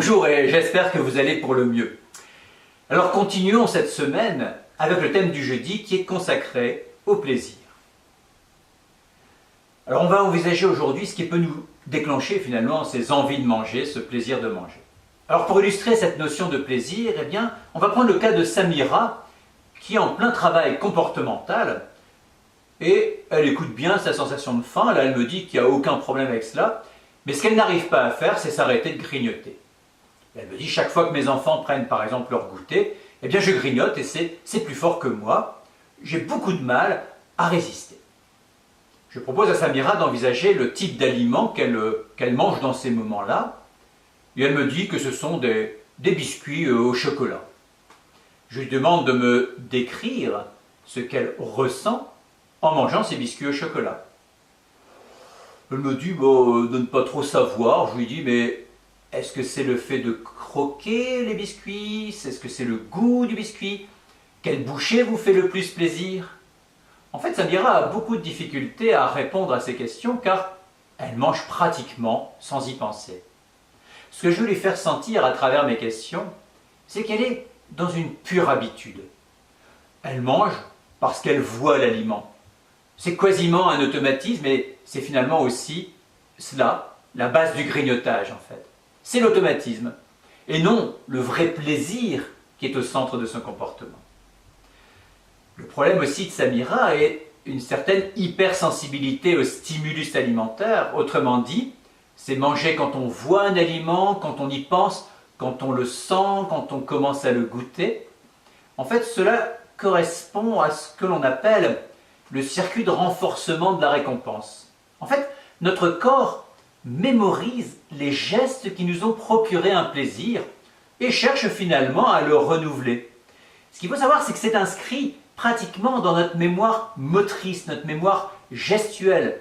Bonjour et j'espère que vous allez pour le mieux. Alors continuons cette semaine avec le thème du jeudi qui est consacré au plaisir. Alors on va envisager aujourd'hui ce qui peut nous déclencher finalement ces envies de manger, ce plaisir de manger. Alors pour illustrer cette notion de plaisir, eh bien, on va prendre le cas de Samira qui est en plein travail comportemental et elle écoute bien sa sensation de faim. Là elle me dit qu'il n'y a aucun problème avec cela, mais ce qu'elle n'arrive pas à faire c'est s'arrêter de grignoter. Elle me dit chaque fois que mes enfants prennent par exemple leur goûter, eh bien je grignote et c'est plus fort que moi. J'ai beaucoup de mal à résister. Je propose à Samira d'envisager le type d'aliments qu'elle mange dans ces moments-là. Et elle me dit que ce sont des biscuits au chocolat. Je lui demande de me décrire ce qu'elle ressent en mangeant ces biscuits au chocolat. Elle me dit de ne pas trop savoir. Je lui dis mais est-ce que c'est le fait de croquer les biscuits? Est-ce que c'est le goût du biscuit? Quelle bouchée vous fait le plus plaisir? En fait, Samira a beaucoup de difficultés à répondre à ces questions car elle mange pratiquement sans y penser. Ce que je veux lui faire sentir à travers mes questions, c'est qu'elle est dans une pure habitude. Elle mange parce qu'elle voit l'aliment. C'est quasiment un automatisme et c'est finalement aussi cela, la base du grignotage en fait. C'est l'automatisme et non le vrai plaisir qui est au centre de son comportement. Le problème aussi de Samira est une certaine hypersensibilité au stimulus alimentaire. Autrement dit, c'est manger quand on voit un aliment, quand on y pense, quand on le sent, quand on commence à le goûter. En fait, cela correspond à ce que l'on appelle le circuit de renforcement de la récompense. En fait, notre corps mémorise les gestes qui nous ont procuré un plaisir et cherche finalement à le renouveler. Ce qu'il faut savoir, c'est que c'est inscrit pratiquement dans notre mémoire motrice, notre mémoire gestuelle.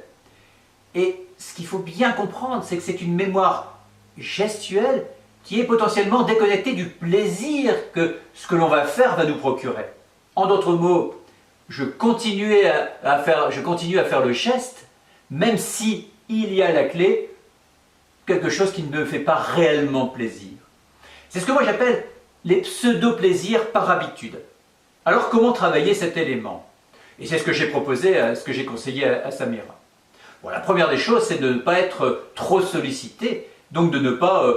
Et ce qu'il faut bien comprendre, c'est que c'est une mémoire gestuelle qui est potentiellement déconnectée du plaisir que ce que l'on va faire va nous procurer. En d'autres mots, je continue à faire le geste, même si il y a à la clé quelque chose qui ne me fait pas réellement plaisir. C'est ce que moi j'appelle les pseudo-plaisirs par habitude. Alors comment travailler cet élément? Et c'est ce que j'ai proposé, ce que j'ai conseillé à Samira. Bon, la première des choses, c'est de ne pas être trop sollicité, donc de ne pas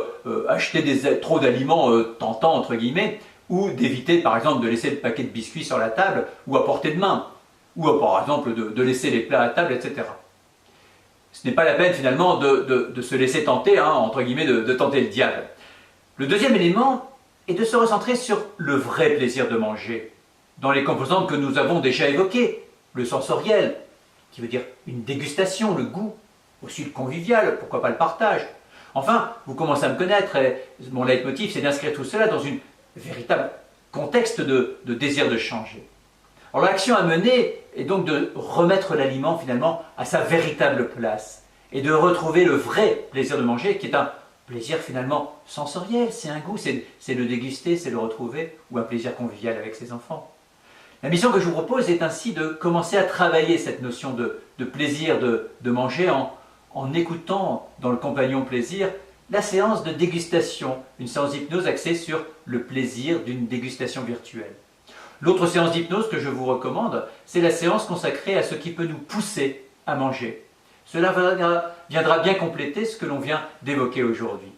acheter trop d'aliments tentants, entre guillemets, ou d'éviter par exemple de laisser le paquet de biscuits sur la table ou à portée de main, ou par exemple de laisser les plats à table, etc. Ce n'est pas la peine finalement de se laisser tenter, entre guillemets, de tenter le diable. Le deuxième élément est de se recentrer sur le vrai plaisir de manger, dans les composantes que nous avons déjà évoquées, le sensoriel, qui veut dire une dégustation, le goût, aussi le convivial, pourquoi pas le partage. Enfin, vous commencez à me connaître, et mon leitmotiv c'est d'inscrire tout cela dans un véritable contexte de désir de changer. Alors l'action à mener est donc de remettre l'aliment finalement à sa véritable place et de retrouver le vrai plaisir de manger qui est un plaisir finalement sensoriel, c'est un goût, c'est le déguster, c'est le retrouver ou un plaisir convivial avec ses enfants. La mission que je vous propose est ainsi de commencer à travailler cette notion de plaisir de manger en écoutant dans le compagnon plaisir la séance de dégustation, une séance d'hypnose axée sur le plaisir d'une dégustation virtuelle. L'autre séance d'hypnose que je vous recommande, c'est la séance consacrée à ce qui peut nous pousser à manger. Cela viendra bien compléter ce que l'on vient d'évoquer aujourd'hui.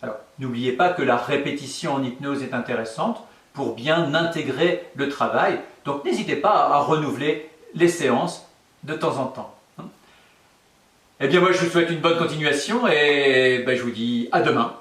Alors, n'oubliez pas que la répétition en hypnose est intéressante pour bien intégrer le travail. Donc, n'hésitez pas à renouveler les séances de temps en temps. Eh bien, moi, je vous souhaite une bonne continuation et je vous dis à demain.